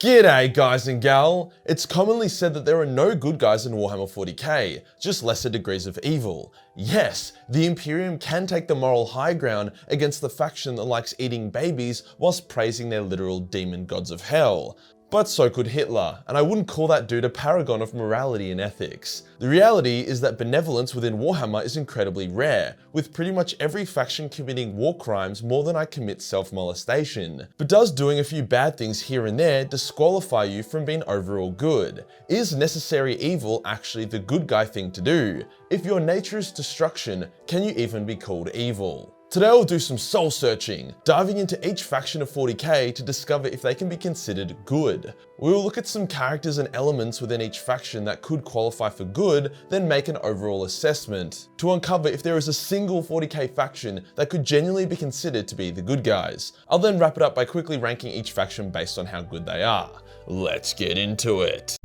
G'day guys and gal! It's commonly said that there are no good guys in Warhammer 40k, just lesser degrees of evil. Yes, the Imperium can take the moral high ground against the faction that likes eating babies whilst praising their literal demon gods of hell. But so could Hitler, and I wouldn't call that dude a paragon of morality and ethics. The reality is that benevolence within Warhammer is incredibly rare, with pretty much every faction committing war crimes more than I commit self-molestation. But does doing a few bad things here and there disqualify you from being overall good? Is necessary evil actually the good guy thing to do? If your nature is destruction, can you even be called evil? Today we'll do some soul searching, diving into each faction of 40k to discover if they can be considered good. We will look at some characters and elements within each faction that could qualify for good, then make an overall assessment, to uncover if there is a single 40k faction that could genuinely be considered to be the good guys. I'll then wrap it up by quickly ranking each faction based on how good they are. Let's get into it.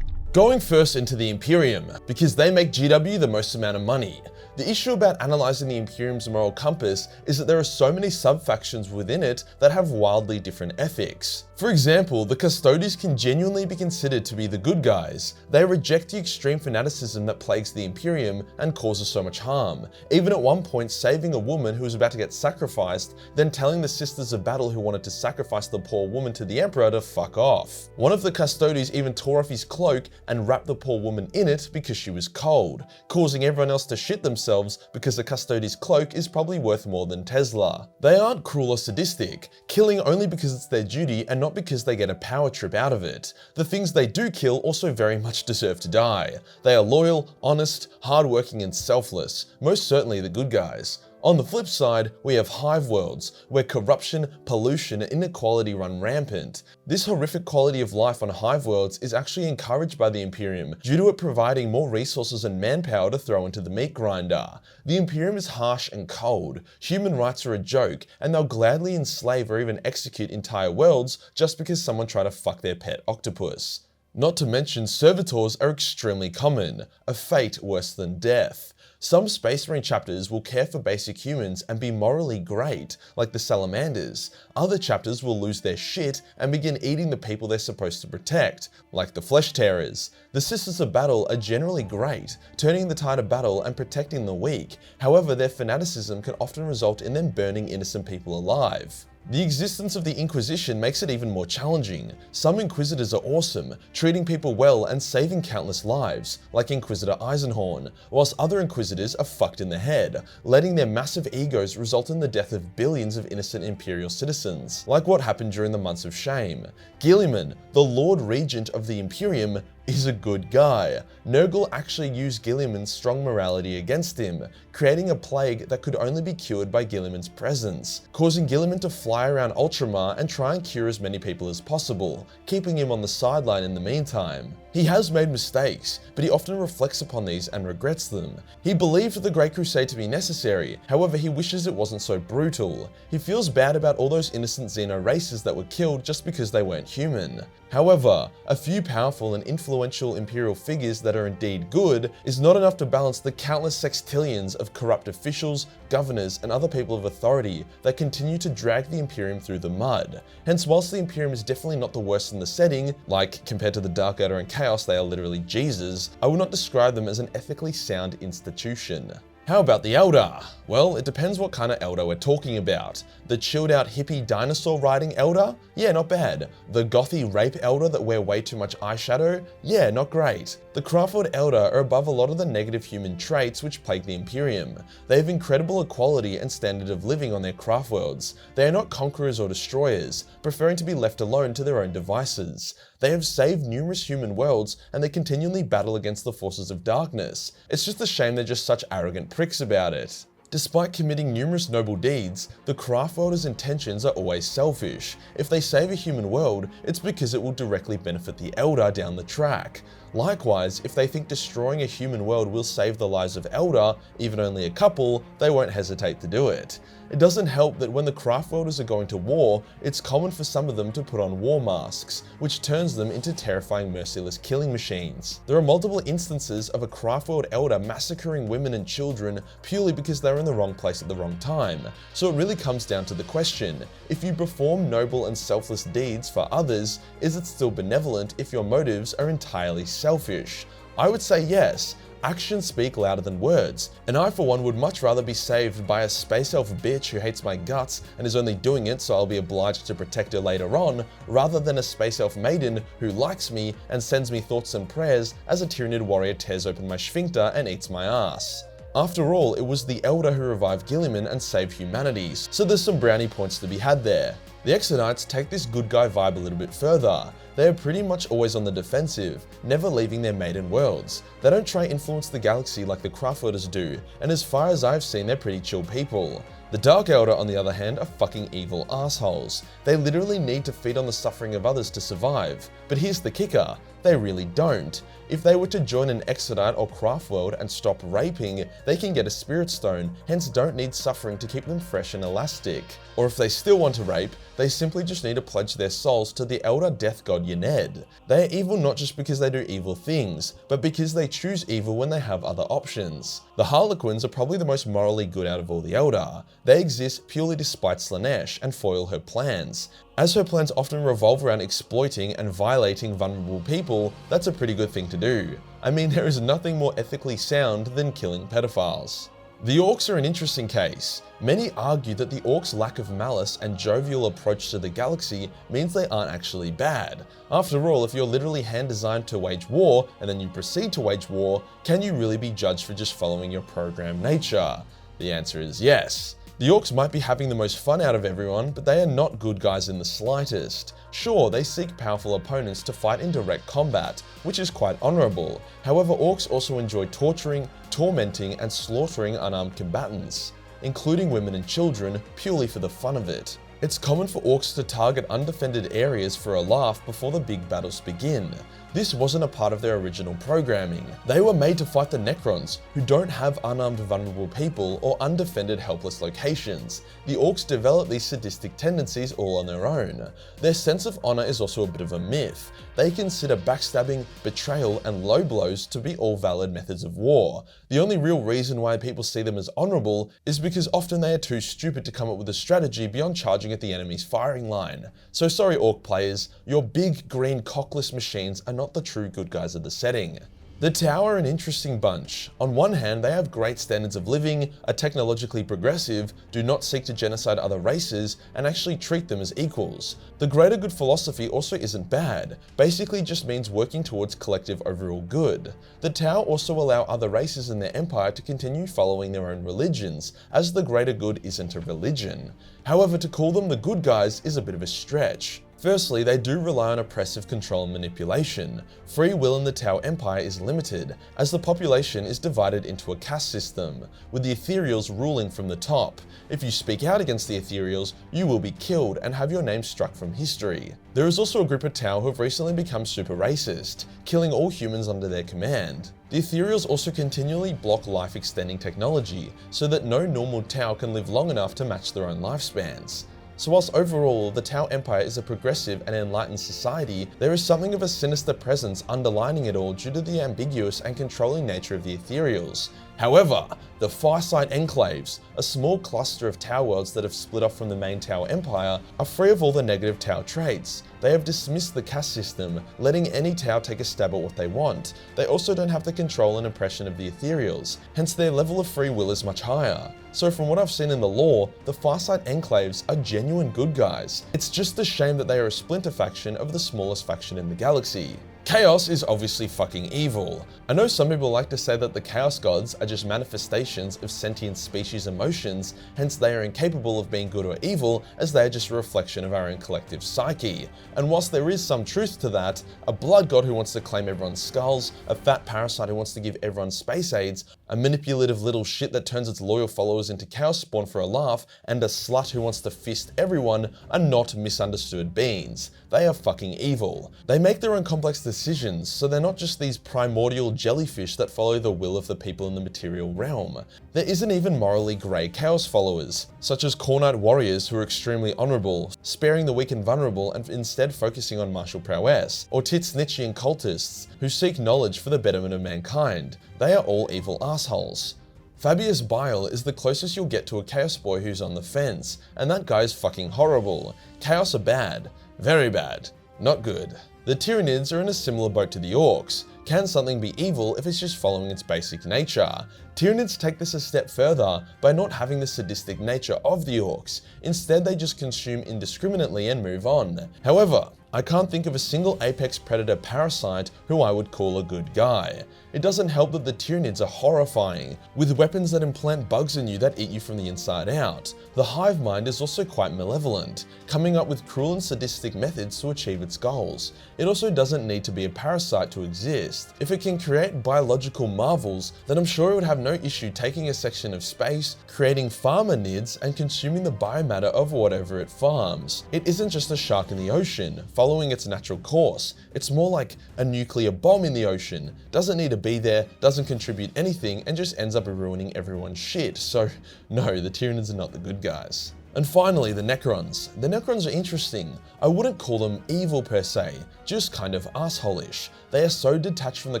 Going first into the Imperium, because they make GW the most amount of money. The issue about analysing the Imperium's moral compass is that there are so many sub-factions within it that have wildly different ethics. For example, the Custodes can genuinely be considered to be the good guys. They reject the extreme fanaticism that plagues the Imperium and causes so much harm, even at one point saving a woman who was about to get sacrificed, then telling the Sisters of Battle who wanted to sacrifice the poor woman to the Emperor to fuck off. One of the Custodes even tore off his cloak and wrapped the poor woman in it because she was cold, causing everyone else to shit themselves because the Custodes' cloak is probably worth more than Tesla. They aren't cruel or sadistic, killing only because it's their duty and not because they get a power trip out of it. The things they do kill also very much deserve to die. They are loyal, honest, hardworking and selfless, most certainly the good guys. On the flip side, we have hive worlds, where corruption, pollution, and inequality run rampant. This horrific quality of life on hive worlds is actually encouraged by the Imperium due to it providing more resources and manpower to throw into the meat grinder. The Imperium is harsh and cold. Human rights are a joke, and they'll gladly enslave or even execute entire worlds just because someone tried to fuck their pet octopus. Not to mention, servitors are extremely common, a fate worse than death. Some Space Marine chapters will care for basic humans and be morally great, like the Salamanders. Other chapters will lose their shit and begin eating the people they're supposed to protect, like the Flesh Tearers. The Sisters of Battle are generally great, turning the tide of battle and protecting the weak. However, their fanaticism can often result in them burning innocent people alive. The existence of the Inquisition makes it even more challenging. Some Inquisitors are awesome, treating people well and saving countless lives, like Inquisitor Eisenhorn, whilst other Inquisitors are fucked in the head, letting their massive egos result in the death of billions of innocent Imperial citizens, like what happened during the Months of Shame. Guilliman, the Lord Regent of the Imperium, is a good guy. Nurgle actually used Guilliman's strong morality against him, creating a plague that could only be cured by Guilliman's presence, causing Guilliman to fly around Ultramar and try and cure as many people as possible, keeping him on the sideline in the meantime. He has made mistakes, but he often reflects upon these and regrets them. He believed the Great Crusade to be necessary, however he wishes it wasn't so brutal. He feels bad about all those innocent Xeno races that were killed just because they weren't human. However, a few powerful and influential Imperial figures that are indeed good is not enough to balance the countless sextillions of corrupt officials, governors, and other people of authority that continue to drag the Imperium through the mud. Hence, whilst the Imperium is definitely not the worst in the setting, like compared to the Dark Order and Chaos they are literally Jesus, I will not describe them as an ethically sound institution. How about the Eldar? Well, it depends what kind of Eldar we're talking about. The chilled out hippie dinosaur riding Eldar? Yeah, not bad. The gothy rape Eldar that wear way too much eyeshadow? Yeah, not great. The Craftworld Eldar are above a lot of the negative human traits which plague the Imperium. They have incredible equality and standard of living on their craftworlds. They are not conquerors or destroyers, preferring to be left alone to their own devices. They have saved numerous human worlds and they continually battle against the forces of darkness. It's just a shame they're just such arrogant pricks about it. Despite committing numerous noble deeds, the Craftworlders' intentions are always selfish. If they save a human world, it's because it will directly benefit the Eldar down the track. Likewise, if they think destroying a human world will save the lives of Elder, even only a couple, they won't hesitate to do it. It doesn't help that when the craft worlders are going to war, it's common for some of them to put on war masks, which turns them into terrifying merciless killing machines. There are multiple instances of a craft world elder massacring women and children purely because they're in the wrong place at the wrong time. So it really comes down to the question, if you perform noble and selfless deeds for others, is it still benevolent if your motives are entirely selfish? I would say yes. Actions speak louder than words, and I for one would much rather be saved by a space elf bitch who hates my guts and is only doing it so I'll be obliged to protect her later on, rather than a space elf maiden who likes me and sends me thoughts and prayers as a Tyranid warrior tears open my sphincter and eats my ass. After all, it was the Elder who revived Gilliman and saved humanity, so there's some brownie points to be had there. The Exodites take this good guy vibe a little bit further. They are pretty much always on the defensive, never leaving their maiden worlds. They don't try influence the galaxy like the Craftworkers do, and as far as I've seen, they're pretty chill people. The Dark Elder, on the other hand, are fucking evil assholes. They literally need to feed on the suffering of others to survive. But here's the kicker, they really don't. If they were to join an Exodite or Craft world and stop raping, they can get a Spirit Stone, hence don't need suffering to keep them fresh and elastic. Or if they still want to rape, they simply just need to pledge their souls to the Elder Death God Yened. They are evil not just because they do evil things, but because they choose evil when they have other options. The Harlequins are probably the most morally good out of all the Elder. They exist purely to spite Slaanesh and foil her plans. As her plans often revolve around exploiting and violating vulnerable people, that's a pretty good thing to do. I mean, there is nothing more ethically sound than killing pedophiles. The Orcs are an interesting case. Many argue that the Orcs' lack of malice and jovial approach to the galaxy means they aren't actually bad. After all, if you're literally hand-designed to wage war, and then you proceed to wage war, can you really be judged for just following your programmed nature? The answer is yes. The Orcs might be having the most fun out of everyone, but they are not good guys in the slightest. Sure, they seek powerful opponents to fight in direct combat, which is quite honourable. However, Orcs also enjoy torturing, tormenting, and slaughtering unarmed combatants, including women and children, purely for the fun of it. It's common for Orcs to target undefended areas for a laugh before the big battles begin. This wasn't a part of their original programming. They were made to fight the Necrons, who don't have unarmed vulnerable people or undefended helpless locations. The Orcs develop these sadistic tendencies all on their own. Their sense of honor is also a bit of a myth. They consider backstabbing, betrayal, and low blows to be all valid methods of war. The only real reason why people see them as honorable is because often they are too stupid to come up with a strategy beyond charging at the enemy's firing line. So sorry Orc players, your big green cockless machines are not the true good guys of the setting. The Tau are an interesting bunch. On one hand, they have great standards of living, are technologically progressive, do not seek to genocide other races, and actually treat them as equals. The greater good philosophy also isn't bad, basically just means working towards collective overall good. The Tau also allow other races in their empire to continue following their own religions, as the greater good isn't a religion. However, to call them the good guys is a bit of a stretch. Firstly, they do rely on oppressive control and manipulation. Free will in the Tau Empire is limited, as the population is divided into a caste system, with the Ethereals ruling from the top. If you speak out against the Ethereals, you will be killed and have your name struck from history. There is also a group of Tau who have recently become super racist, killing all humans under their command. The Ethereals also continually block life-extending technology, so that no normal Tau can live long enough to match their own lifespans. So whilst overall the Tau Empire is a progressive and enlightened society, there is something of a sinister presence underlining it all due to the ambiguous and controlling nature of the Ethereals. However, the Farside Enclaves, a small cluster of Tau worlds that have split off from the main Tau Empire, are free of all the negative Tau traits. They have dismissed the caste system, letting any Tau take a stab at what they want. They also don't have the control and oppression of the Ethereals, hence their level of free will is much higher. So from what I've seen in the lore, the Farside Enclaves are genuine good guys. It's just a shame that they are a splinter faction of the smallest faction in the galaxy. Chaos is obviously fucking evil. I know some people like to say that the Chaos Gods are just manifestations of sentient species' emotions, hence they are incapable of being good or evil, as they are just a reflection of our own collective psyche. And whilst there is some truth to that, a blood god who wants to claim everyone's skulls, a fat parasite who wants to give everyone space aids, a manipulative little shit that turns its loyal followers into chaos spawn for a laugh, and a slut who wants to fist everyone are not misunderstood beings. They are fucking evil. They make their own complex decisions, so they're not just these primordial jellyfish that follow the will of the people in the material realm. There isn't even morally grey chaos followers, such as Core Knight warriors who are extremely honourable, sparing the weak and vulnerable and instead focusing on martial prowess, or Titsnitchian cultists who seek knowledge for the betterment of mankind. They are all evil assholes. Fabius Bile is the closest you'll get to a Chaos boy who's on the fence, and that guy's fucking horrible. Chaos are bad. Very bad. Not good. The Tyranids are in a similar boat to the Orcs. Can something be evil if it's just following its basic nature? Tyranids take this a step further by not having the sadistic nature of the Orcs. Instead, they just consume indiscriminately and move on. However, I can't think of a single apex predator parasite who I would call a good guy. It doesn't help that the Tyranids are horrifying, with weapons that implant bugs in you that eat you from the inside out. The hive mind is also quite malevolent, coming up with cruel and sadistic methods to achieve its goals. It also doesn't need to be a parasite to exist. If it can create biological marvels, then I'm sure it would have no issue taking a section of space, creating farmer nids, and consuming the biomatter of whatever it farms. It isn't just a shark in the ocean, following its natural course. It's more like a nuclear bomb in the ocean. Doesn't need to be there, doesn't contribute anything, and just ends up ruining everyone's shit. So no, the Tyranids are not the good guys. And finally, the Necrons. The Necrons are interesting. I wouldn't call them evil per se, just kind of asshole-ish. They are so detached from the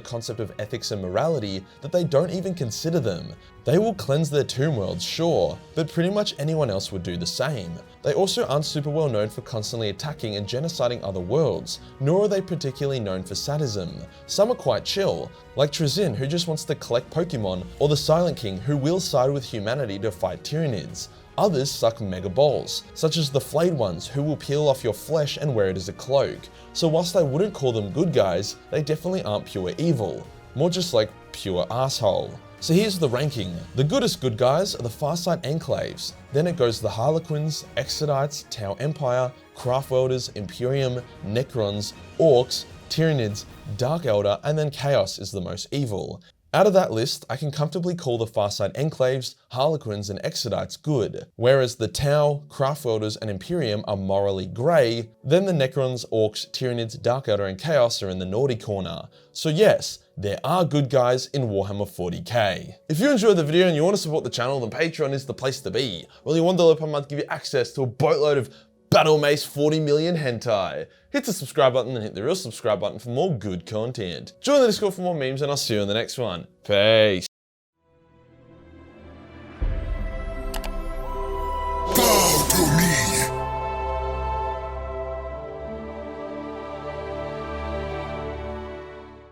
concept of ethics and morality that they don't even consider them. They will cleanse their tomb worlds, sure, but pretty much anyone else would do the same. They also aren't super well known for constantly attacking and genociding other worlds, nor are they particularly known for sadism. Some are quite chill, like Trazyn, who just wants to collect Pokemon, or the Silent King, who will side with humanity to fight Tyranids. Others suck mega balls, such as the flayed ones who will peel off your flesh and wear it as a cloak. So whilst I wouldn't call them good guys, they definitely aren't pure evil, more just like pure asshole. So here's the ranking. The goodest good guys are the Farsight Enclaves. Then it goes the Harlequins, Exodites, Tau Empire, Craftworlders, Imperium, Necrons, Orcs, Tyranids, Dark Elder, and then Chaos is the most evil. Out of that list, I can comfortably call the Farsight Enclaves, Harlequins, and Exodites good, whereas the Tau, Craftworlders, and Imperium are morally grey, then the Necrons, Orcs, Tyranids, Dark Elder, and Chaos are in the naughty corner. So yes, there are good guys in Warhammer 40k. If you enjoyed the video and you want to support the channel, then Patreon is the place to be. Only $1 per month give you access to a boatload of Battle Mace 40 million hentai. Hit the subscribe button and hit the real subscribe button for more good content. Join the Discord for more memes and I'll see you in the next one. Peace.